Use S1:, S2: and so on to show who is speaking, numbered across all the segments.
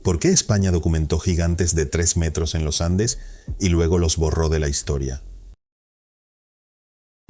S1: ¿Por qué España documentó gigantes de 3 metros en los Andes y luego los borró de la historia?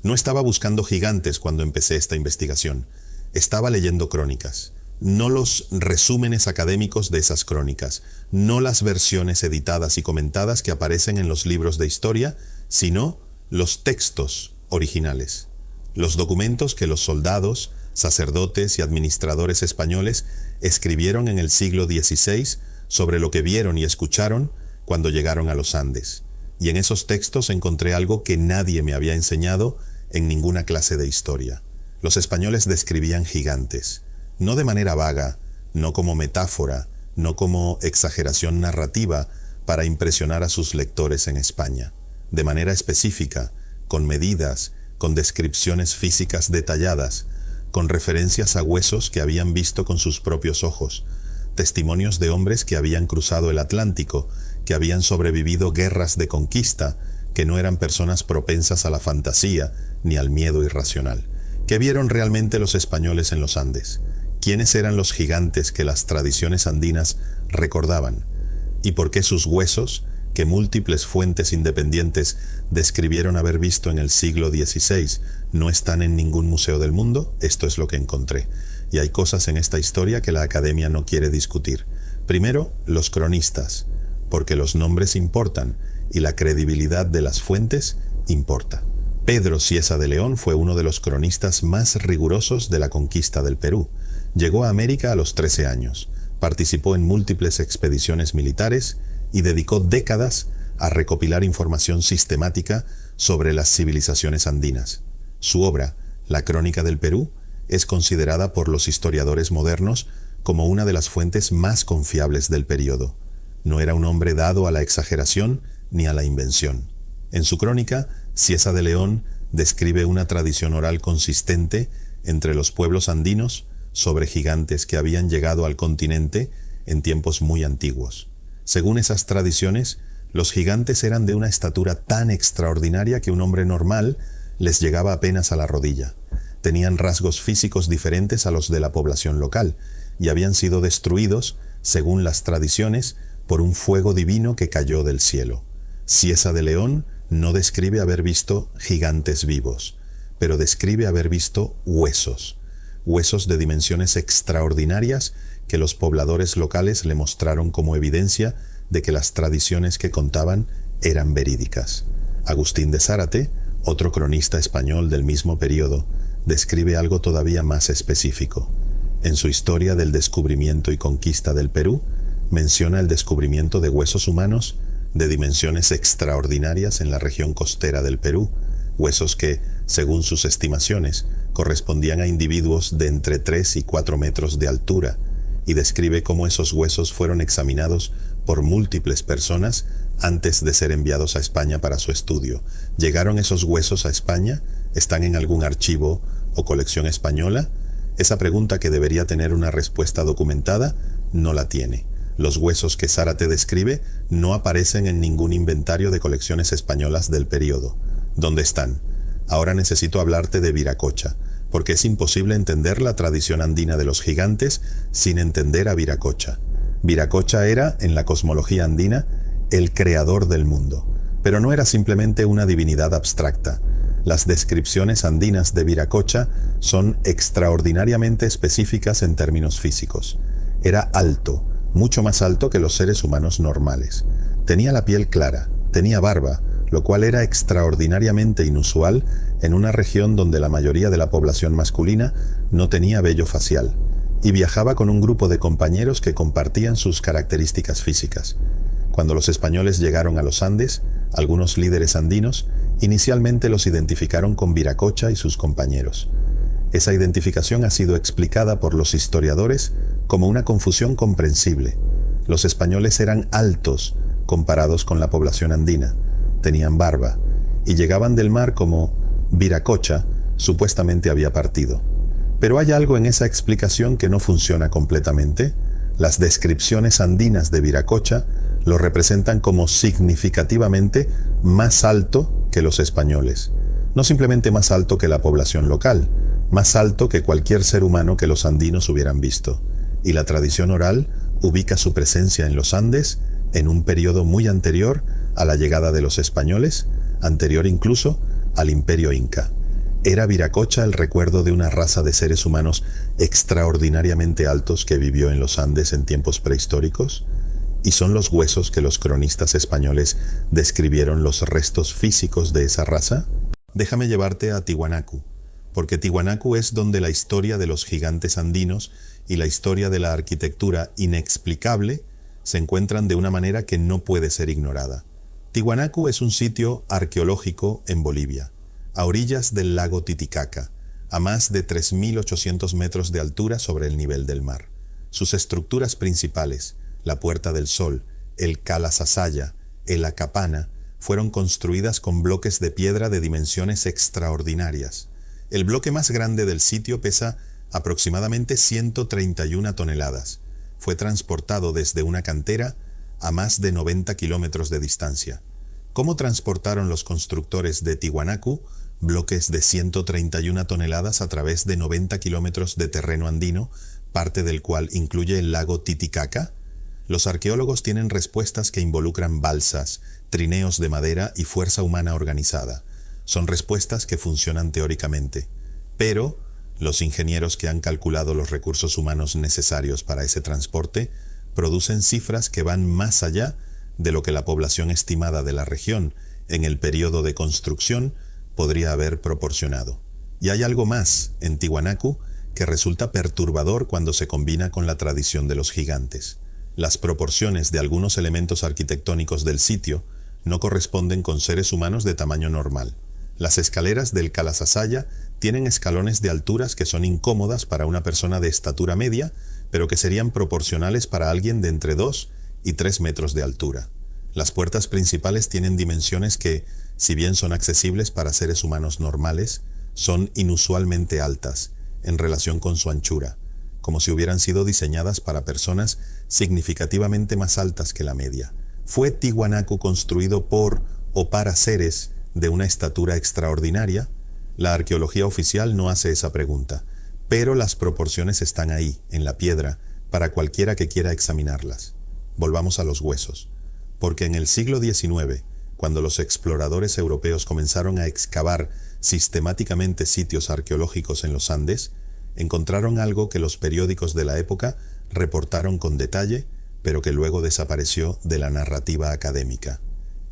S1: No estaba buscando gigantes cuando empecé esta investigación. Estaba leyendo crónicas. No los resúmenes académicos de esas crónicas, no las versiones editadas y comentadas que aparecen en los libros de historia, sino los textos originales. Los documentos que los soldados, sacerdotes y administradores españoles escribieron en el siglo XVI sobre lo que vieron y escucharon cuando llegaron a los Andes. Y en esos textos encontré algo que nadie me había enseñado en ninguna clase de historia. Los españoles describían gigantes, no de manera vaga, no como metáfora, no como exageración narrativa para impresionar a sus lectores en España, de manera específica, con medidas, con descripciones físicas detalladas, con referencias a huesos que habían visto con sus propios ojos, testimonios de hombres que habían cruzado el Atlántico, que habían sobrevivido guerras de conquista, que no eran personas propensas a la fantasía ni al miedo irracional. ¿Qué vieron realmente los españoles en los Andes? ¿Quiénes eran los gigantes que las tradiciones andinas recordaban? ¿Y por qué sus huesos, que múltiples fuentes independientes describieron haber visto en el siglo XVI, no están en ningún museo del mundo? Esto es lo que encontré. Y hay cosas en esta historia que la academia no quiere discutir. Primero, los cronistas, porque los nombres importan y la credibilidad de las fuentes importa. Pedro Cieza de León fue uno de los cronistas más rigurosos de la conquista del Perú. Llegó a América a los 13 años, participó en múltiples expediciones militares y dedicó décadas a recopilar información sistemática sobre las civilizaciones andinas. Su obra, La Crónica del Perú, es considerada por los historiadores modernos como una de las fuentes más confiables del periodo. No era un hombre dado a la exageración ni a la invención. En su crónica, Cieza de León describe una tradición oral consistente entre los pueblos andinos sobre gigantes que habían llegado al continente en tiempos muy antiguos. Según esas tradiciones, los gigantes eran de una estatura tan extraordinaria que un hombre normal les llegaba apenas a la rodilla. Tenían rasgos físicos diferentes a los de la población local y habían sido destruidos, según las tradiciones, por un fuego divino que cayó del cielo. Cieza de León no describe haber visto gigantes vivos, pero describe haber visto huesos de dimensiones extraordinarias que los pobladores locales le mostraron como evidencia de que las tradiciones que contaban eran verídicas. Agustín de Zárate, otro cronista español del mismo periodo, describe algo todavía más específico. En su historia del descubrimiento y conquista del Perú, menciona el descubrimiento de huesos humanos de dimensiones extraordinarias en la región costera del Perú, huesos que, según sus estimaciones, correspondían a individuos de entre 3 y 4 metros de altura, y describe cómo esos huesos fueron examinados por múltiples personas antes de ser enviados a España para su estudio. ¿Llegaron esos huesos a España? ¿Están en algún archivo o colección española? Esa pregunta, que debería tener una respuesta documentada, no la tiene. Los huesos que Zárate describe no aparecen en ningún inventario de colecciones españolas del periodo. ¿Dónde están? Ahora necesito hablarte de Viracocha, porque es imposible entender la tradición andina de los gigantes sin entender a Viracocha. Viracocha era, en la cosmología andina, el creador del mundo, pero no era simplemente una divinidad abstracta. Las descripciones andinas de Viracocha son extraordinariamente específicas en términos físicos. Era alto, mucho más alto que los seres humanos normales. Tenía la piel clara, tenía barba, lo cual era extraordinariamente inusual en una región donde la mayoría de la población masculina no tenía vello facial, y viajaba con un grupo de compañeros que compartían sus características físicas. Cuando los españoles llegaron a los Andes, algunos líderes andinos inicialmente los identificaron con Viracocha y sus compañeros. Esa identificación ha sido explicada por los historiadores como una confusión comprensible. Los españoles eran altos comparados con la población andina, tenían barba y llegaban del mar como Viracocha supuestamente había partido. Pero hay algo en esa explicación que no funciona completamente. Las descripciones andinas de Viracocha lo representan como significativamente más alto que los españoles. No simplemente más alto que la población local, más alto que cualquier ser humano que los andinos hubieran visto. Y la tradición oral ubica su presencia en los Andes en un periodo muy anterior a la llegada de los españoles, anterior incluso al Imperio Inca. ¿Era Viracocha el recuerdo de una raza de seres humanos extraordinariamente altos que vivió en los Andes en tiempos prehistóricos? ¿Y son los huesos que los cronistas españoles describieron los restos físicos de esa raza? Déjame llevarte a Tiwanaku, porque Tiwanaku es donde la historia de los gigantes andinos y la historia de la arquitectura inexplicable se encuentran de una manera que no puede ser ignorada. Tiwanaku es un sitio arqueológico en Bolivia, a orillas del lago Titicaca, a más de 3.800 metros de altura sobre el nivel del mar. Sus estructuras principales, la Puerta del Sol, el Cala Sasaya, el Acapana, fueron construidas con bloques de piedra de dimensiones extraordinarias. El bloque más grande del sitio pesa aproximadamente 131 toneladas. Fue transportado desde una cantera a más de 90 kilómetros de distancia. ¿Cómo transportaron los constructores de Tiwanaku bloques de 131 toneladas a través de 90 kilómetros de terreno andino, parte del cual incluye el lago Titicaca? Los arqueólogos tienen respuestas que involucran balsas, trineos de madera y fuerza humana organizada. Son respuestas que funcionan teóricamente, pero los ingenieros que han calculado los recursos humanos necesarios para ese transporte producen cifras que van más allá de lo que la población estimada de la región en el periodo de construcción podría haber proporcionado. Y hay algo más en Tiwanaku que resulta perturbador cuando se combina con la tradición de los gigantes. Las proporciones de algunos elementos arquitectónicos del sitio no corresponden con seres humanos de tamaño normal. Las escaleras del Cala Sasaya tienen escalones de alturas que son incómodas para una persona de estatura media, pero que serían proporcionales para alguien de entre 2 y 3 metros de altura. Las puertas principales tienen dimensiones que, si bien son accesibles para seres humanos normales, son inusualmente altas en relación con su anchura, como si hubieran sido diseñadas para personas significativamente más altas que la media. ¿Fue Tiwanaku construido por o para seres de una estatura extraordinaria? La arqueología oficial no hace esa pregunta, pero las proporciones están ahí, en la piedra, para cualquiera que quiera examinarlas. Volvamos a los huesos, porque en el siglo XIX, cuando los exploradores europeos comenzaron a excavar sistemáticamente sitios arqueológicos en los Andes, encontraron algo que los periódicos de la época reportaron con detalle, pero que luego desapareció de la narrativa académica.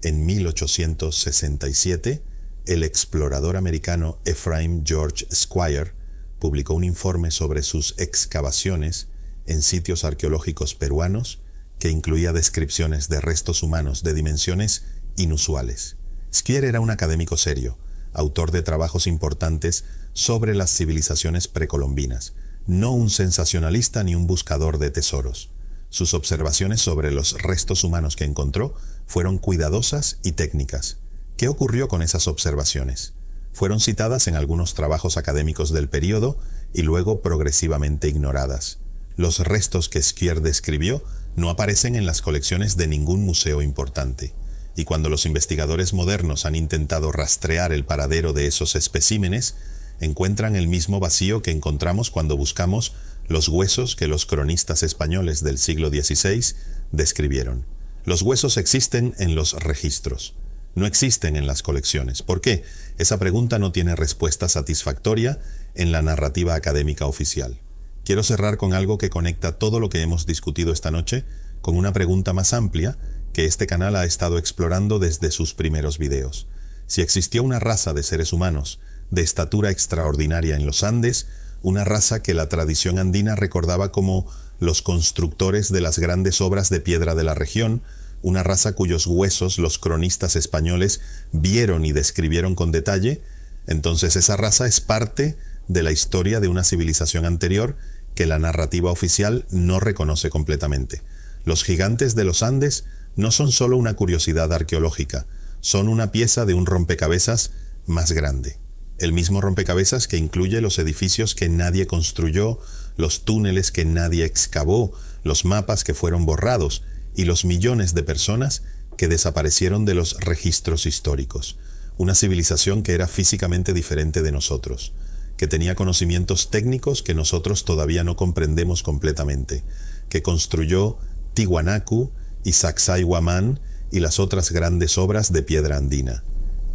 S1: En 1867, el explorador americano Ephraim George Squire publicó un informe sobre sus excavaciones en sitios arqueológicos peruanos que incluía descripciones de restos humanos de dimensiones inusuales. Squire era un académico serio, autor de trabajos importantes sobre las civilizaciones precolombinas, no un sensacionalista ni un buscador de tesoros. Sus observaciones sobre los restos humanos que encontró fueron cuidadosas y técnicas. ¿Qué ocurrió con esas observaciones? Fueron citadas en algunos trabajos académicos del período y luego progresivamente ignoradas. Los restos que Squire describió no aparecen en las colecciones de ningún museo importante, y cuando los investigadores modernos han intentado rastrear el paradero de esos especímenes, encuentran el mismo vacío que encontramos cuando buscamos los huesos que los cronistas españoles del siglo XVI describieron. Los huesos existen en los registros, no existen en las colecciones. ¿Por qué? Esa pregunta no tiene respuesta satisfactoria en la narrativa académica oficial. Quiero cerrar con algo que conecta todo lo que hemos discutido esta noche con una pregunta más amplia que este canal ha estado explorando desde sus primeros videos. Si existió una raza de seres humanos de estatura extraordinaria en los Andes, una raza que la tradición andina recordaba como los constructores de las grandes obras de piedra de la región, una raza cuyos huesos los cronistas españoles vieron y describieron con detalle, entonces esa raza es parte de la historia de una civilización anterior que la narrativa oficial no reconoce completamente. Los gigantes de los Andes no son solo una curiosidad arqueológica, son una pieza de un rompecabezas más grande. El mismo rompecabezas que incluye los edificios que nadie construyó, los túneles que nadie excavó, los mapas que fueron borrados y los millones de personas que desaparecieron de los registros históricos. Una civilización que era físicamente diferente de nosotros, que tenía conocimientos técnicos que nosotros todavía no comprendemos completamente, que construyó Tiwanaku y Sacsayhuamán y las otras grandes obras de piedra andina,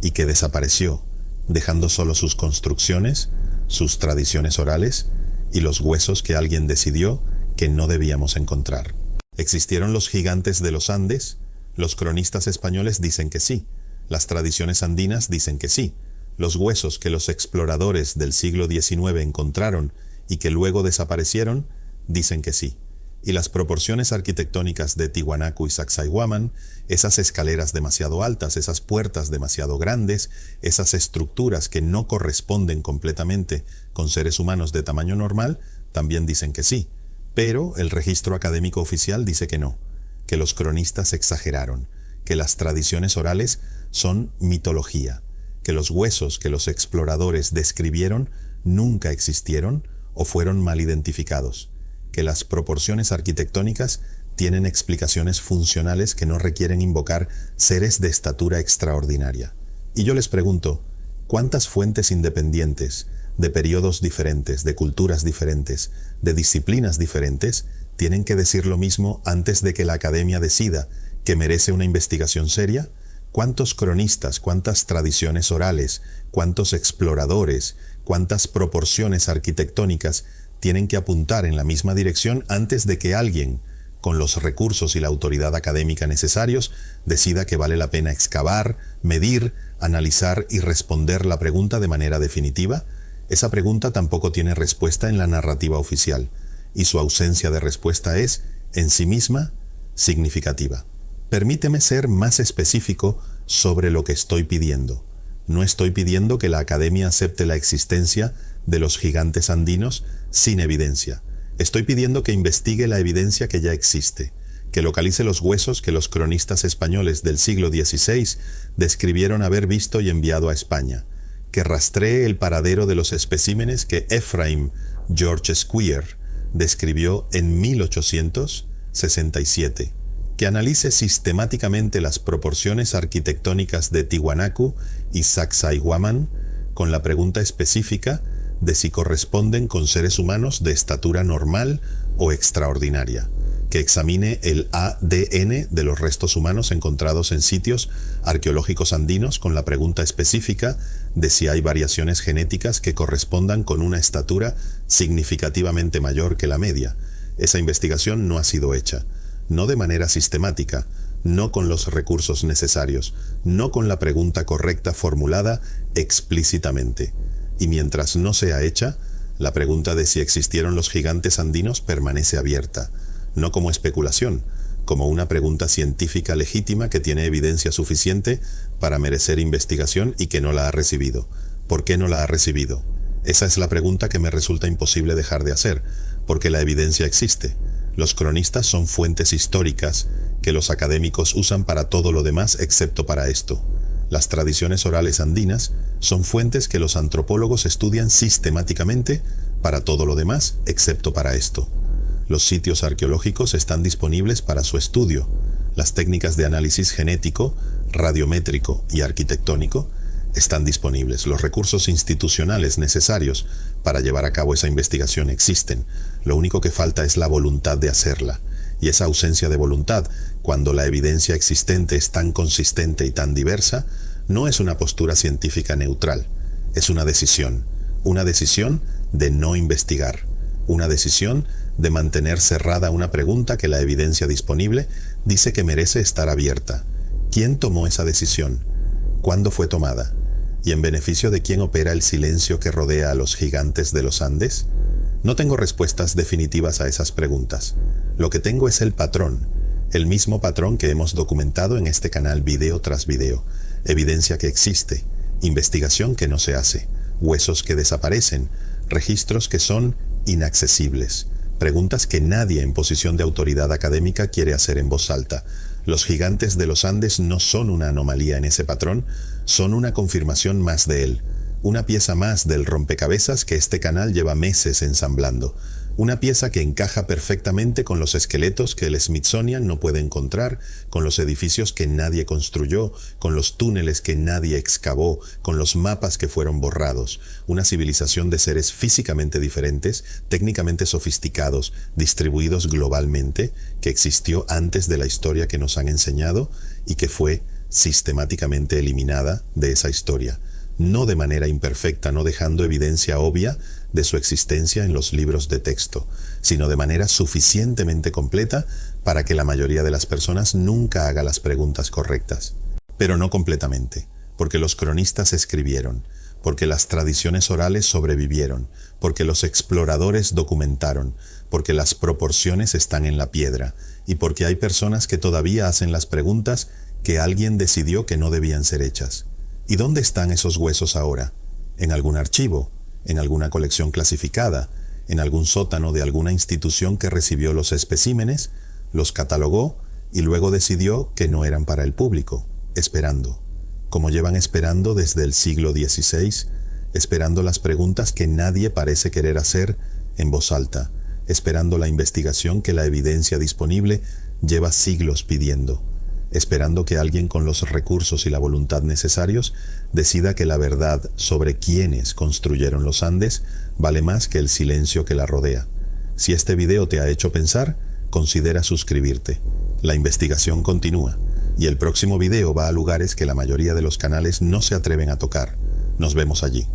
S1: y que desapareció, dejando solo sus construcciones, sus tradiciones orales y los huesos que alguien decidió que no debíamos encontrar. ¿Existieron los gigantes de los Andes? Los cronistas españoles dicen que sí, las tradiciones andinas dicen que sí, los huesos que los exploradores del siglo XIX encontraron y que luego desaparecieron dicen que sí. Y las proporciones arquitectónicas de Tiwanaku y Sacsayhuamán, esas escaleras demasiado altas, esas puertas demasiado grandes, esas estructuras que no corresponden completamente con seres humanos de tamaño normal, también dicen que sí. Pero el registro académico oficial dice que no, que los cronistas exageraron, que las tradiciones orales son mitología, que los huesos que los exploradores describieron nunca existieron o fueron mal identificados, que las proporciones arquitectónicas tienen explicaciones funcionales que no requieren invocar seres de estatura extraordinaria. Y yo les pregunto, ¿cuántas fuentes independientes, de periodos diferentes, de culturas diferentes, de disciplinas diferentes, tienen que decir lo mismo antes de que la academia decida que merece una investigación seria? ¿Cuántos cronistas, cuántas tradiciones orales, cuántos exploradores, cuántas proporciones arquitectónicas tienen que apuntar en la misma dirección antes de que alguien, con los recursos y la autoridad académica necesarios, decida que vale la pena excavar, medir, analizar y responder la pregunta de manera definitiva? Esa pregunta tampoco tiene respuesta en la narrativa oficial, y su ausencia de respuesta es, en sí misma, significativa. Permíteme ser más específico sobre lo que estoy pidiendo. No estoy pidiendo que la academia acepte la existencia de los gigantes andinos sin evidencia. Estoy pidiendo que investigue la evidencia que ya existe, que localice los huesos que los cronistas españoles del siglo XVI describieron haber visto y enviado a España, que rastree el paradero de los especímenes que Ephraim George Squier describió en 1867, que analice sistemáticamente las proporciones arquitectónicas de Tiwanaku y Sacsayhuamán con la pregunta específica de si corresponden con seres humanos de estatura normal o extraordinaria, que examine el ADN de los restos humanos encontrados en sitios arqueológicos andinos con la pregunta específica de si hay variaciones genéticas que correspondan con una estatura significativamente mayor que la media. Esa investigación no ha sido hecha, no de manera sistemática, no con los recursos necesarios, no con la pregunta correcta formulada explícitamente. Y mientras no sea hecha, la pregunta de si existieron los gigantes andinos permanece abierta, no como especulación, como una pregunta científica legítima que tiene evidencia suficiente para merecer investigación y que no la ha recibido. ¿Por qué no la ha recibido? Esa es la pregunta que me resulta imposible dejar de hacer, porque la evidencia existe. Los cronistas son fuentes históricas que los académicos usan para todo lo demás excepto para esto. Las tradiciones orales andinas son fuentes que los antropólogos estudian sistemáticamente para todo lo demás excepto para esto. Los sitios arqueológicos están disponibles para su estudio. Las técnicas de análisis genético, radiométrico y arquitectónico están disponibles. Los recursos institucionales necesarios para llevar a cabo esa investigación existen. Lo único que falta es la voluntad de hacerla. Y esa ausencia de voluntad, cuando la evidencia existente es tan consistente y tan diversa, no es una postura científica neutral. Es una decisión de no investigar, una decisión de mantener cerrada una pregunta que la evidencia disponible dice que merece estar abierta. ¿Quién tomó esa decisión? ¿Cuándo fue tomada? ¿Y en beneficio de quién opera el silencio que rodea a los gigantes de los Andes? No tengo respuestas definitivas a esas preguntas. Lo que tengo es el patrón, el mismo patrón que hemos documentado en este canal video tras video. Evidencia que existe, investigación que no se hace, huesos que desaparecen, registros que son inaccesibles, preguntas que nadie en posición de autoridad académica quiere hacer en voz alta. Los gigantes de los Andes no son una anomalía en ese patrón, son una confirmación más de él, una pieza más del rompecabezas que este canal lleva meses ensamblando. Una pieza que encaja perfectamente con los esqueletos que el Smithsonian no puede encontrar, con los edificios que nadie construyó, con los túneles que nadie excavó, con los mapas que fueron borrados. Una civilización de seres físicamente diferentes, técnicamente sofisticados, distribuidos globalmente, que existió antes de la historia que nos han enseñado y que fue sistemáticamente eliminada de esa historia. No de manera imperfecta, no dejando evidencia obvia de su existencia en los libros de texto, sino de manera suficientemente completa para que la mayoría de las personas nunca haga las preguntas correctas. Pero no completamente, porque los cronistas escribieron, porque las tradiciones orales sobrevivieron, porque los exploradores documentaron, porque las proporciones están en la piedra, y porque hay personas que todavía hacen las preguntas que alguien decidió que no debían ser hechas. ¿Y dónde están esos huesos ahora? ¿En algún archivo? ¿En alguna colección clasificada? ¿En algún sótano de alguna institución que recibió los especímenes, los catalogó y luego decidió que no eran para el público, esperando? Como llevan esperando desde el siglo XVI, esperando las preguntas que nadie parece querer hacer en voz alta, esperando la investigación que la evidencia disponible lleva siglos pidiendo, esperando que alguien con los recursos y la voluntad necesarios decida que la verdad sobre quiénes construyeron los Andes vale más que el silencio que la rodea. Si este video te ha hecho pensar, considera suscribirte. La investigación continúa, y el próximo video va a lugares que la mayoría de los canales no se atreven a tocar. Nos vemos allí.